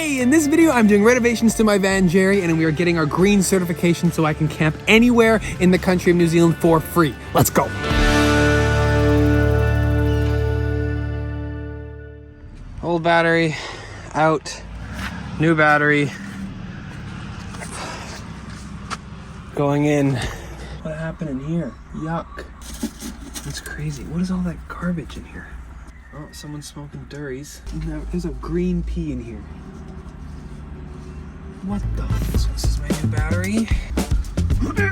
Hey, in this video, I'm doing renovations to my van, Jerry, and we are getting our green certification so I can camp anywhere in the country of New Zealand for free. Let's go. Old battery, out, new battery, going in. What happened in here? Yuck. That's crazy. What is all that garbage in here? Oh, someone's smoking durries. There's a green pea in here. What the? So this is my new battery. Oh. On there.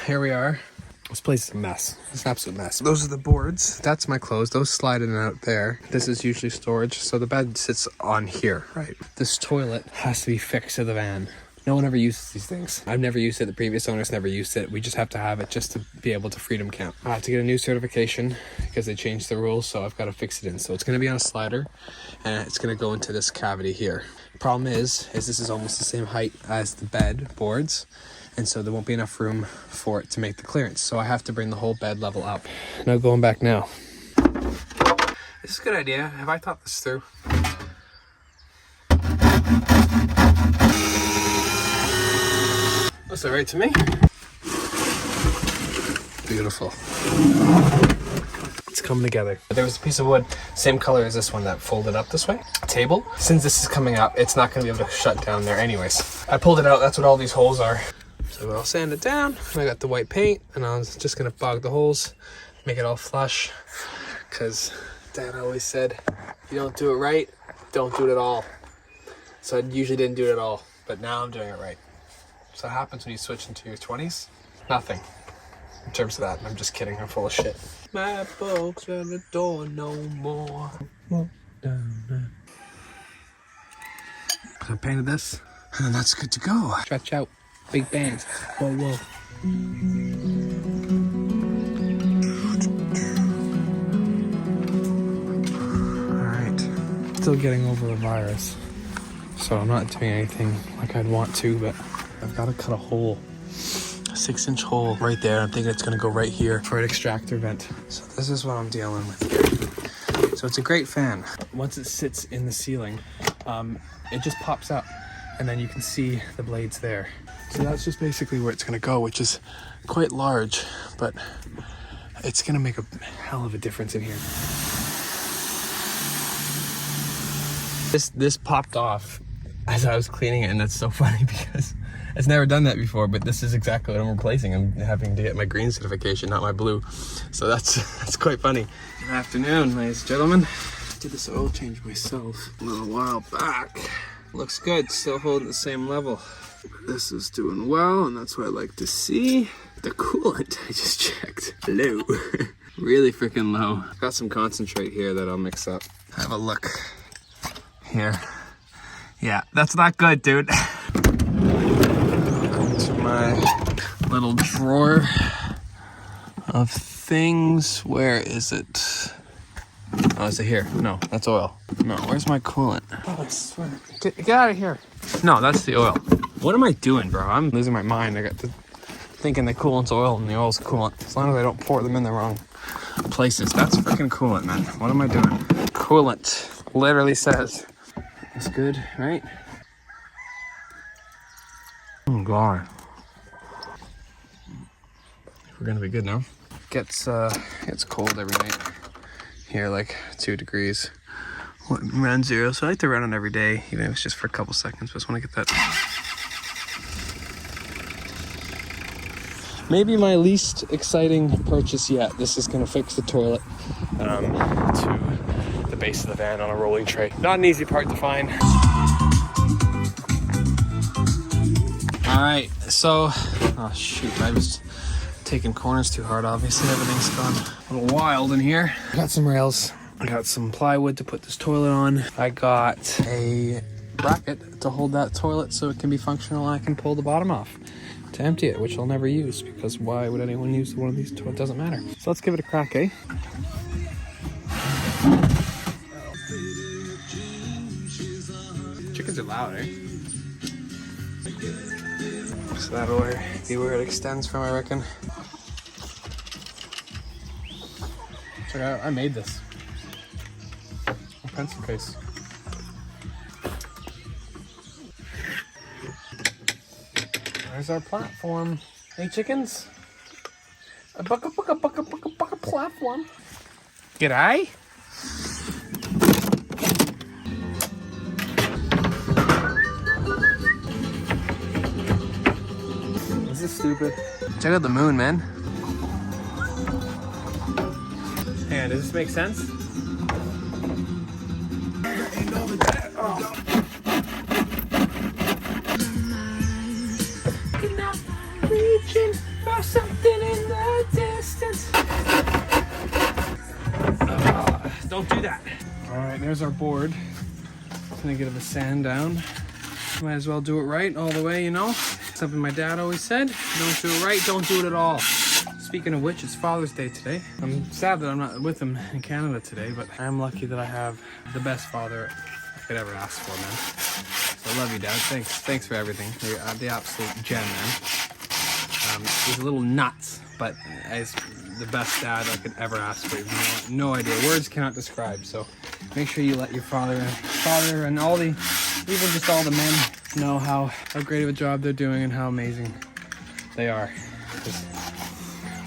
Here we are. This place is a mess. It's an absolute mess. Those are the boards. That's my clothes. Those slide in and out there. This is usually storage. So the bed sits on here, right? This toilet has to be fixed to the van. No one ever uses these things. I've never used it. The previous owners never used it. We just have to have it just to be able to freedom camp. I have to get a new certification because they changed the rules, so I've got to fix it in. So it's going to be on a slider, and it's going to go into this cavity here. Problem is this is almost the same height as the bed boards, and so there won't be enough room for it to make the clearance. So I have to bring the whole bed level up. Now going back now. This is a good idea. Have I thought this through? Looks right to me. Beautiful. It's coming together. There was a piece of wood, same color as this one that folded up this way. Table. Since this is coming up, it's not going to be able to shut down there anyways. I pulled it out. That's what all these holes are. So I'll sand it down. I got the white paint, and I was just going to bog the holes, make it all flush. Because Dad always said, if you don't do it right, don't do it at all. So I usually didn't do it at all, but now I'm doing it right. So what happens when you switch into your 20s? Nothing. In terms of that, I'm just kidding. I'm full of shit. My folks at the door no more. So I painted this, and then that's good to go. Stretch out. Big bangs. Whoa, whoa. Alright. Still getting over the virus. So I'm not doing anything like I'd want to, but I've got to cut a hole, a 6-inch hole right there. I'm thinking it's going to go right here for an extractor vent. So this is what I'm dealing with here. So it's a great fan. Once it sits in the ceiling, it just pops up, and then you can see the blades there. So that's just basically where it's going to go, which is quite large, but it's going to make a hell of a difference in here. This popped off as I was cleaning it, and that's so funny because it's never done that before, but this is exactly what I'm replacing. I'm having to get my green certification, not my blue. So that's quite funny. Good afternoon, ladies and gentlemen. Did this oil change myself a little while back. Looks good, still holding the same level. This is doing well, and that's what I like to see. The coolant, I just checked. Low. Really freaking low. Got some concentrate here that I'll mix up. Have a look here. Yeah, that's not good, dude. Welcome to my little drawer of things. Where is it? Oh, is it here? No, that's oil. No, where's my coolant? Oh, I swear. Get out of here. No, that's the oil. What am I doing, bro? I'm losing my mind. I got to thinking the coolant's oil and the oil's coolant. As long as I don't pour them in the wrong places. That's freaking coolant, man. What am I doing? Coolant literally says it's good, right? Oh god. We're gonna be good now. Gets cold every night. Here, like 2 degrees. Around 0, so I like to run it every day, even if it's just for a couple seconds. Just want to get that. Maybe my least exciting purchase yet. This is gonna fix the toilet to the base of the van on a rolling tray. Not an easy part to find. All right, so, oh shoot, I was taking corners too hard. Obviously, everything's gone a little wild in here. Got some rails. I got some plywood to put this toilet on. I got a bracket to hold that toilet so it can be functional and I can pull the bottom off to empty it, which I'll never use because why would anyone use one of these toilets? It doesn't matter. So let's give it a crack, eh? Chickens are loud, eh? So that'll be where it extends from, I reckon. Check it out, I made this. A pencil case. There's our platform. Hey chickens. A bucket platform. G'day. This is stupid. Check out the moon, man. Hey, does this make sense? Oh. Reaching for something in the distance. Don't do that. All right, there's our board. Gonna get a sand down. Might as well do it right all the way, you know? Something my dad always said, don't do it right, don't do it at all. Speaking of which, it's Father's Day today. I'm sad that I'm not with him in Canada today, but I'm lucky that I have the best father I could ever ask for, man. So I love you, Dad. Thanks for everything. You're the absolute gem, man. He's a little nuts, but he's the best dad I could ever ask for. No idea. Words cannot describe. So make sure you let your father and all the, even just all the men know how great of a job they're doing and how amazing they are. Just,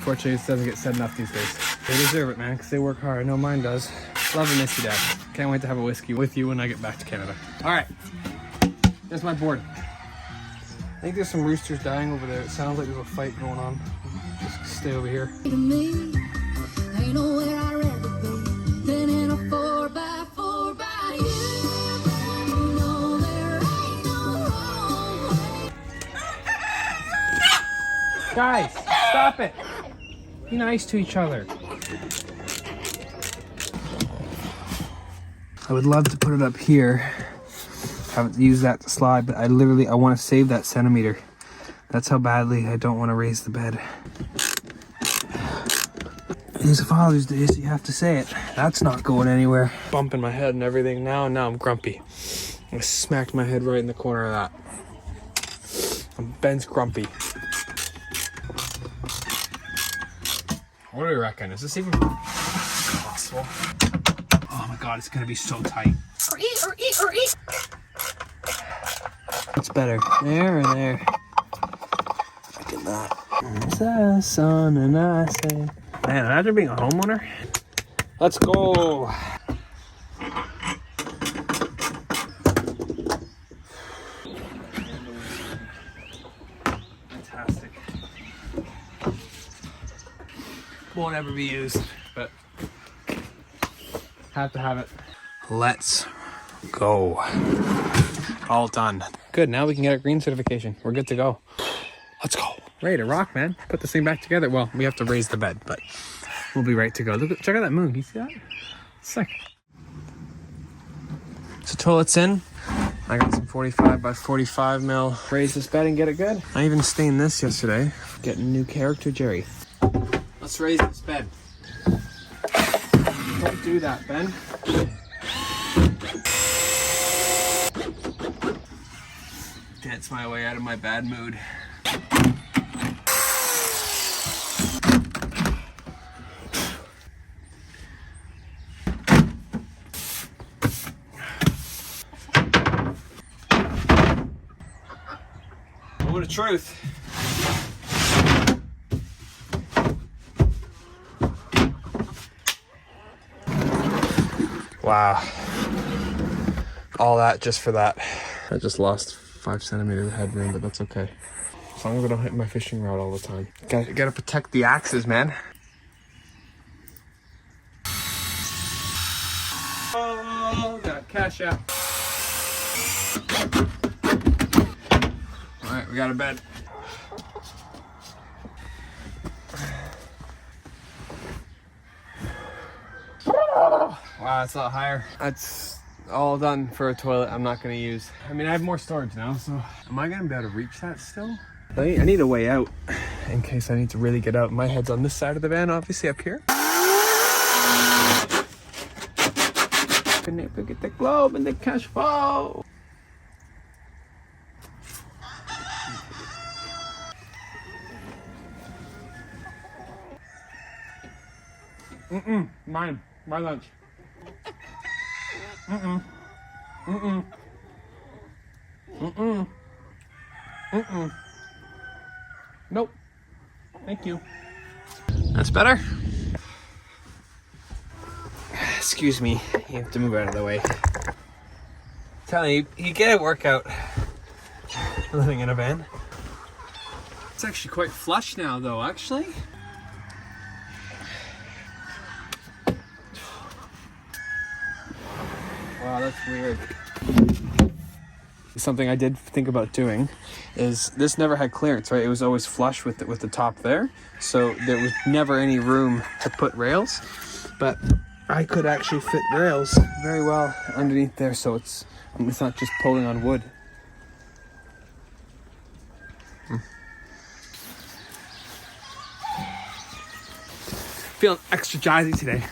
fortunately, it doesn't get said enough these days. They deserve it, man, because they work hard. I know mine does. Love and miss you, Dad. Can't wait to have a whiskey with you when I get back to Canada. All right, there's my board. I think there's some roosters dying over there. It sounds like there's a fight going on. Just stay over here. Guys, stop it. Be nice to each other. I would love to put it up here. Haven't used that to slide, but I want to save that centimeter. That's how badly I don't want to raise the bed. It is Father's Day, so you have to say it. That's not going anywhere. Bumping my head and everything now, and now I'm grumpy. I smacked my head right in the corner of that. Ben's grumpy. What do you reckon? Is this even possible? Oh my god, it's gonna be so tight. What's better, there or there? Look at that. It's the sun and I say, man, imagine being a homeowner. Let's go. Fantastic. Won't ever be used, but have to have it. Let's go. All done. Good, now we can get our green certification. We're good to go. Let's go. Ready to rock, man. Put this thing back together. Well, we have to raise the bed, but we'll be right to go. Look, check out that moon. Can you see that? Sick. So toilet's in. I got some 45 by 45 mil. Raise this bed and get it good. I even stained this yesterday. Getting new character, Jerry. Let's raise this bed. Don't do that, Ben. Dance my way out of my bad mood. What a truth. Wow. All that just for that. I just lost 5 centimeters of headroom, but that's okay. As long as I don't hit my fishing rod all the time. Gotta protect the axes, man. Oh, got cash out. All right, we got a bed. Wow, it's a lot higher. That's all done for a toilet I'm not gonna use. I mean, I have more storage now, so am I gonna be able to reach that still? I need a way out in case I need to really get out. My head's on this side of the van, obviously up here. Can they get the globe and the cash flow? Mine. My lunch. Nope. Thank you. That's better. Excuse me. You have to move out of the way. I'm telling you, you get a workout living in a van. It's actually quite flush now, though, actually. Wow, that's weird. Something I did think about doing is this never had clearance, right? It was always flush with the top there. So there was never any room to put rails. But I could actually fit rails very well underneath there, so it's not just pulling on wood. Feeling extra jazzy today.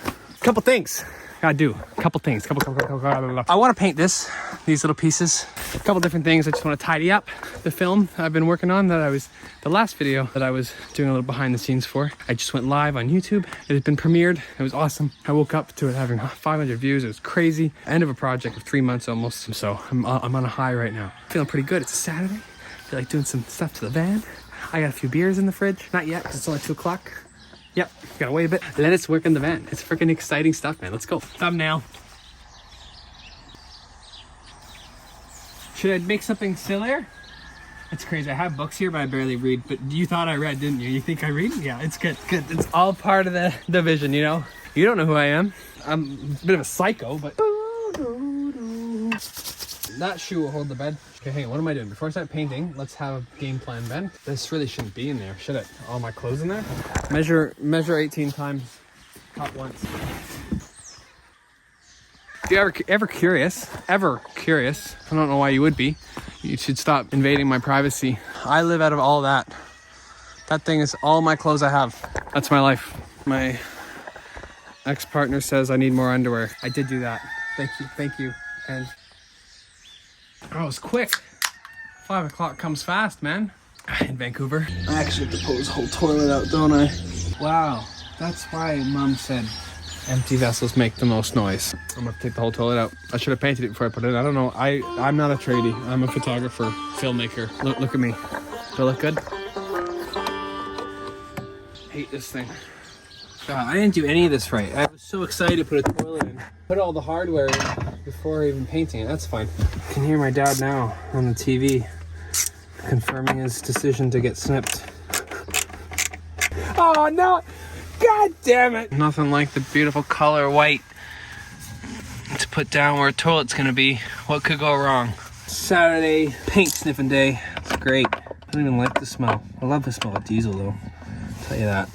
Couple things. Gotta do a couple things. I want to paint these little pieces. A couple different things. I just want to tidy up the film I've been working on the last video that I was doing a little behind the scenes for. I just went live on YouTube. It had been premiered. It was awesome. I woke up to it having 500 views. It was crazy. End of a project of 3 months almost. So I'm on a high right now. Feeling pretty good. It's a Saturday. I feel like doing some stuff to the van. I got a few beers in the fridge. Not yet, because it's only 2 o'clock. Yep, gotta wait a bit. Let us work in the van. It's freaking exciting stuff, man. Let's go. Thumbnail. Should I make something sillier? It's crazy. I have books here, but I barely read. But you thought I read, didn't you? You think I read? Yeah, it's good. Good. It's all part of the vision, you know? You don't know who I am. I'm a bit of a psycho, but... That shoe will hold the bed. Okay, hang on. What am I doing? Before I start painting, let's have a game plan, Ben. This really shouldn't be in there, should it? All my clothes in there? Measure 18 times. Cut once. If you're ever curious, I don't know why you would be. You should stop invading my privacy. I live out of all that. That thing is all my clothes I have. That's my life. My ex-partner says I need more underwear. I did do that. Thank you. And oh, it was quick. 5 o'clock comes fast, man. In Vancouver. I actually have to pull this whole toilet out, don't I? Wow, that's why Mom said empty vessels make the most noise. I'm gonna take the whole toilet out. I should have painted it before I put it in. I don't know. I'm not a tradie. I'm a photographer, filmmaker. Look at me. Do I look good? Hate this thing. God, I didn't do any of this right. I was so excited to put a toilet in. Put all the hardware in before even painting it. That's fine. I can hear my dad now on the TV confirming his decision to get snipped. Oh no! God damn it! Nothing like the beautiful color white to put down where a toilet's gonna be. What could go wrong? Saturday, paint sniffing day. It's great. I don't even like the smell. I love the smell of diesel though. I'll tell you that.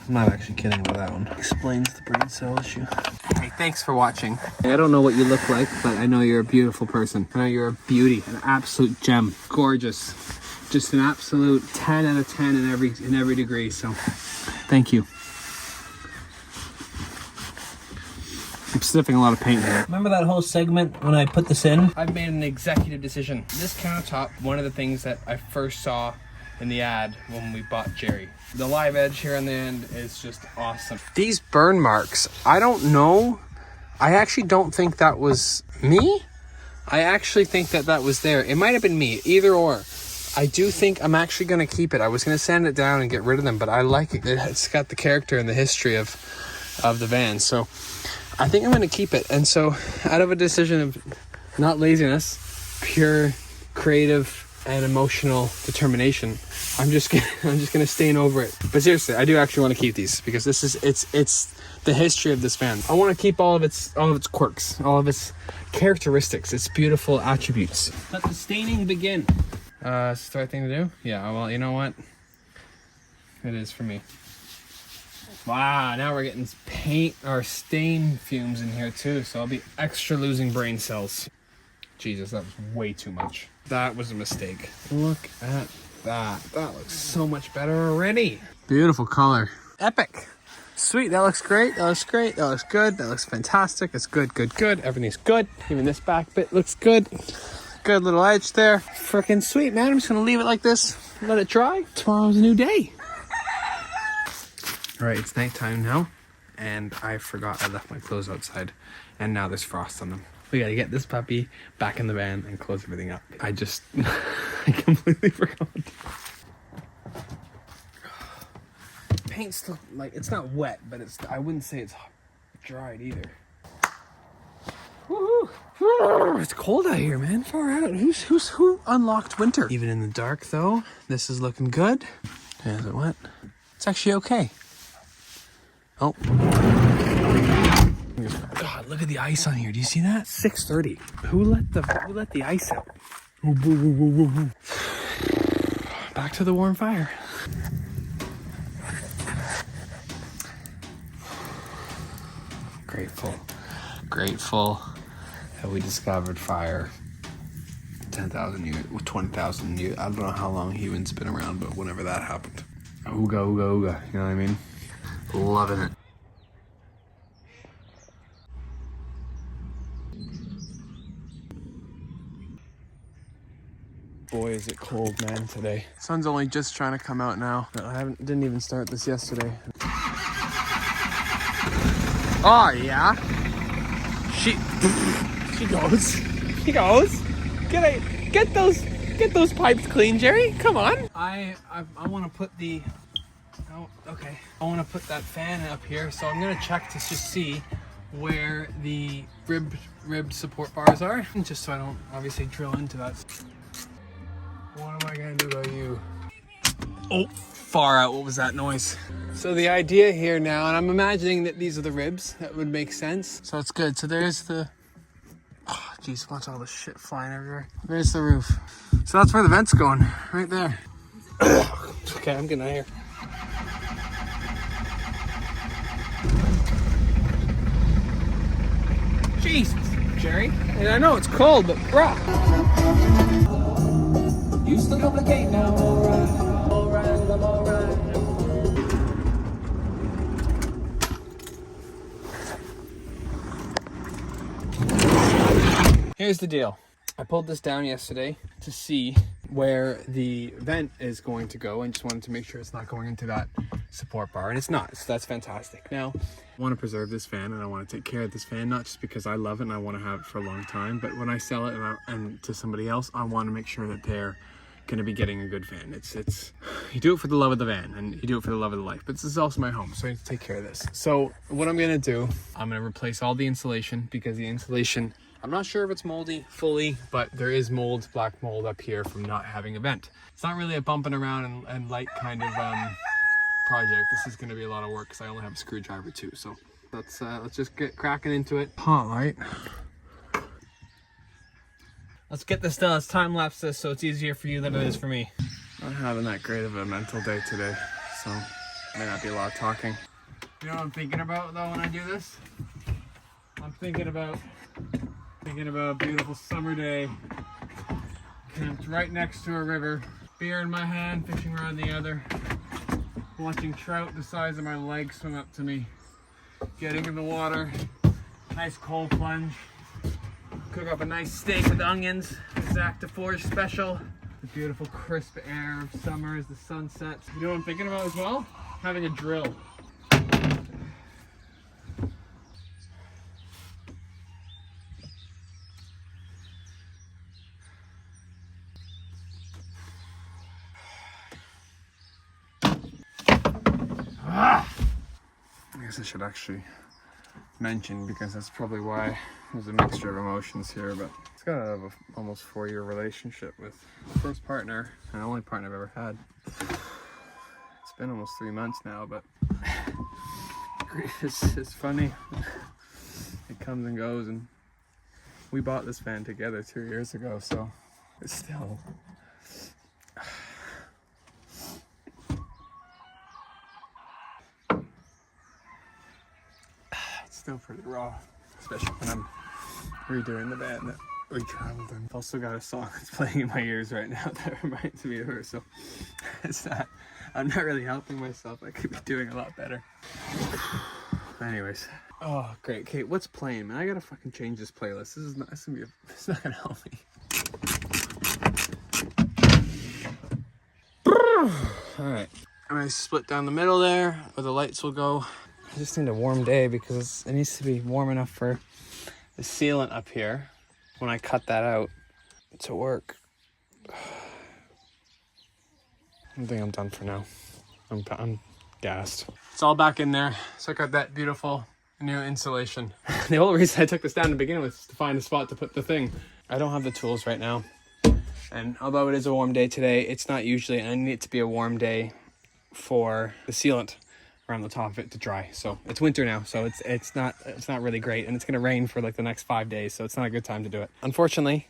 I'm not actually kidding about that one. Explains the brain cell issue. Hey, thanks for watching. I don't know what you look like, but I know you're a beautiful person. I know you're a beauty, an absolute gem. Gorgeous. Just an absolute 10 out of 10 in every degree, so thank you. I'm sniffing a lot of paint here. Remember that whole segment when I put this in? I've made an executive decision. This countertop, one of the things that I first saw in the ad when we bought Jerry. The live edge here on the end is just awesome. These burn marks, I don't know. I actually don't think that was me. I actually think that was there. It might have been me, either or. I do think I'm actually going to keep it. I was going to sand it down and get rid of them, but I like it. It's got the character and the history of the van. So I think I'm going to keep it. And so out of a decision of not laziness, pure creative and emotional determination, I'm just gonna stain over it. But seriously, I do actually want to keep these because this is it's the history of this van. I want to keep all of its quirks, all of its characteristics, its beautiful attributes. Let the staining begin. Is this the right thing to do? Yeah, well, you know what? It is for me. Wow, now we're getting paint or stain fumes in here too, so I'll be extra losing brain cells. Jesus, that was way too much. That was a mistake. Look at that. That looks so much better already. Beautiful color. Epic. Sweet, that looks great. That looks great. That looks good. That looks fantastic. It's good. Everything's good. Even this back bit looks good. Good little edge there. Freaking sweet, man. I'm just gonna leave it like this. Let it dry. Tomorrow's a new day. All right, it's nighttime now. and I forgot I left my clothes outside, and now there's frost on them. We gotta get this puppy back in the van and close everything up. I just, I completely forgot. Paint's still, like, it's not wet, but it's, I wouldn't say it's dried either. Woohoo! It's cold out here, man. Far out. Who unlocked winter? Even in the dark, though, this is looking good. Is it wet? It's actually okay. Oh. God, look at the ice on here. Do you see that? 6:30. Who let the ice out? Back to the warm fire. Grateful that we discovered fire 10,000 years, 20,000 years. I don't know how long humans been around, but whenever that happened. Ooga, ooga, ooga. You know what I mean? Loving it. Boy, is it cold, man, today. Sun's only just trying to come out now. I didn't even start this yesterday. Oh, yeah. She goes. Get those pipes clean, Jerry. Come on. I want to put the. Oh, okay. I want to put that fan up here, so I'm gonna check to just see where the ribbed support bars are, just so I don't obviously drill into that. What am I gonna do about you? Oh, far out. What was that noise? So the idea here now, and I'm imagining that these are the ribs. That would make sense. So it's good. So there's the. Oh, geez, watch all the shit flying everywhere. There's the roof. So that's where the vent's going, right there. Okay, I'm getting out of here. Jesus, Jerry. And I know it's cold, but bruh. You still complicate now, alright, I'm alright. Here's the deal. I pulled this down yesterday to see where the vent is going to go, and just wanted to make sure it's not going into that support bar, and it's not, so that's fantastic. Now, I want to preserve this fan, and I want to take care of this fan, not just because I love it and I want to have it for a long time, but when I sell it and to somebody else, I want to make sure that they're going to be getting a good fan. It's you do it for the love of the van, and you do it for the love of the life, but this is also my home, so I need to take care of this. So what I'm going to do, I'm going to replace all the insulation, because the insulation, I'm not sure if it's moldy fully, but there is mold, black mold up here from not having a vent. It's not really a bumping around and light kind of project. This is going to be a lot of work because I only have a screwdriver too. So let's just get cracking into it. Hot light. Let's get this done. Let's time lapse this so it's easier for you than it is for me. Not having that great of a mental day today, so may not be a lot of talking. You know what I'm thinking about though when I do this? I'm thinking about a beautiful summer day, camped right next to a river, beer in my hand, fishing rod in the other, watching trout the size of my leg swim up to me, getting in the water, nice cold plunge, cook up a nice steak with onions, Zach DeForge special, the beautiful crisp air of summer as the sun sets. You know what I'm thinking about as well? Having a drill. I guess I should actually mention, because that's probably why there's a mixture of emotions here, but it's got a almost 4-year relationship with the first partner and the only partner I've ever had. It's been almost 3 months now, but it's funny. It comes and goes, and we bought this van together 2 years ago, so it's still still pretty raw, especially when I'm redoing the band that we traveled in. I've also got a song that's playing in my ears right now that reminds me of her, so it's not, I'm not really helping myself. I could be doing a lot better. Anyways, oh great, Kate, what's playing, man? I gotta fucking change this playlist. It's not gonna help me. All right, I'm gonna split down the middle there where the lights will go. I just need a warm day because it needs to be warm enough for the sealant up here when I cut that out to work. I think I'm done for now. I'm gassed. It's all back in there. So I got that beautiful new insulation. The whole reason I took this down to begin with is to find a spot to put the thing. I don't have the tools right now. And although it is a warm day today, it's not usually, and I need it to be a warm day for the sealant around the top of it to dry. So it's winter now, so it's not really great, and it's gonna rain for like the next 5 days, so it's not a good time to do it. Unfortunately,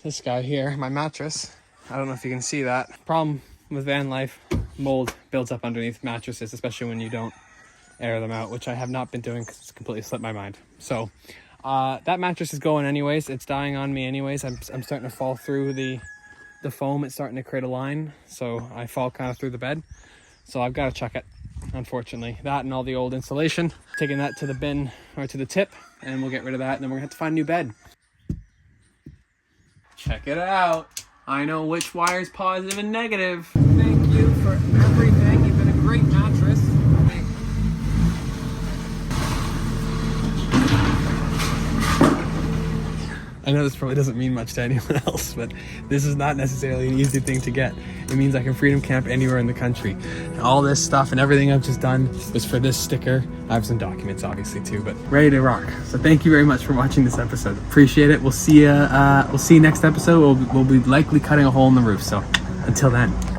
this guy here, my mattress, I don't know if you can see that. Problem with van life, mold builds up underneath mattresses, especially when you don't air them out, which I have not been doing because it's completely slipped my mind. So that mattress is going anyways. It's dying on me anyways. I'm starting to fall through the foam. It's starting to create a line, so I fall kind of through the bed. So I've got to chuck it, unfortunately. That and all the old insulation. Taking that to the bin or to the tip, and we'll get rid of that, and then we're gonna have to find a new bed. Check it out. I know which wire is positive and negative. Thank you for everything. You've been a great mattress. I know this probably doesn't mean much to anyone else, but this is not necessarily an easy thing to get. It means I can freedom camp anywhere in the country. All this stuff and everything I've just done was for this sticker. I have some documents obviously too, but ready to rock. So thank you very much for watching this episode. Appreciate it. We'll see you next episode. We'll be likely cutting a hole in the roof. So until then.